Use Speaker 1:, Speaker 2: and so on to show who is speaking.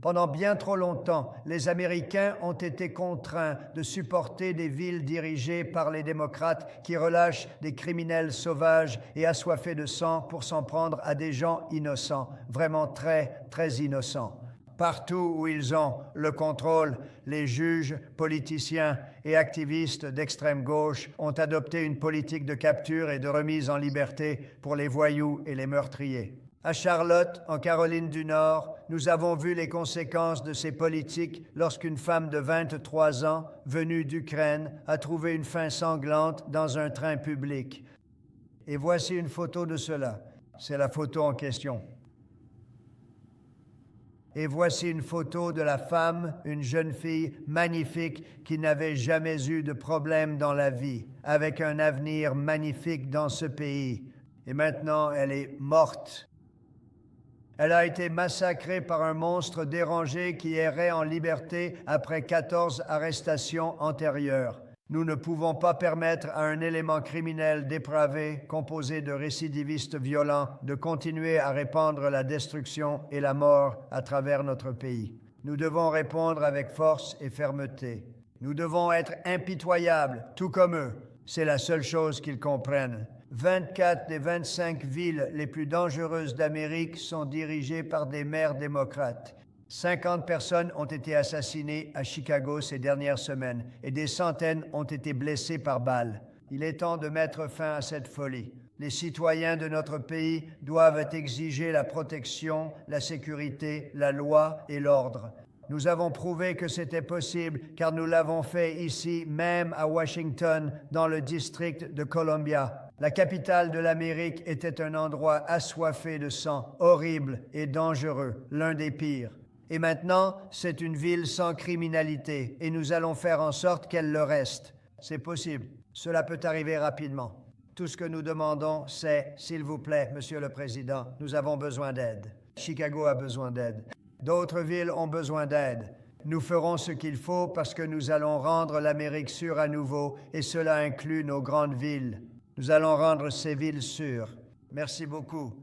Speaker 1: Pendant bien trop longtemps, les Américains ont été contraints de supporter des villes dirigées par les démocrates qui relâchent des criminels sauvages et assoiffés de sang pour s'en prendre à des gens innocents, vraiment très, très innocents. Partout où ils ont le contrôle, les juges, politiciens et activistes d'extrême gauche ont adopté une politique de capture et de remise en liberté pour les voyous et les meurtriers. À Charlotte, en Caroline du Nord, nous avons vu les conséquences de ces politiques lorsqu'une femme de 23 ans, venue d'Ukraine, a trouvé une fin sanglante dans un train public. Et voici une photo de cela. C'est la photo en question. Et voici une photo de la femme, une jeune fille magnifique qui n'avait jamais eu de problème dans la vie, avec un avenir magnifique dans ce pays. Et maintenant, elle est morte. Elle a été massacrée par un monstre dérangé qui errait en liberté après 14 arrestations antérieures. Nous ne pouvons pas permettre à un élément criminel dépravé, composé de récidivistes violents, de continuer à répandre la destruction et la mort à travers notre pays. Nous devons répondre avec force et fermeté. Nous devons être impitoyables, tout comme eux. C'est la seule chose qu'ils comprennent. 24 des 25 villes les plus dangereuses d'Amérique sont dirigées par des maires démocrates. 50 personnes ont été assassinées à Chicago ces dernières semaines et des centaines ont été blessées par balles. Il est temps de mettre fin à cette folie. Les citoyens de notre pays doivent exiger la protection, la sécurité, la loi et l'ordre. Nous avons prouvé que c'était possible car nous l'avons fait ici, même à Washington, dans le district de Columbia. La capitale de l'Amérique était un endroit assoiffé de sang, horrible et dangereux, l'un des pires. Et maintenant, c'est une ville sans criminalité et nous allons faire en sorte qu'elle le reste. C'est possible. Cela peut arriver rapidement. Tout ce que nous demandons, c'est, s'il vous plaît, Monsieur le Président, nous avons besoin d'aide. Chicago a besoin d'aide. D'autres villes ont besoin d'aide. Nous ferons ce qu'il faut parce que nous allons rendre l'Amérique sûre à nouveau et cela inclut nos grandes villes. Nous allons rendre ces villes sûres. Merci beaucoup.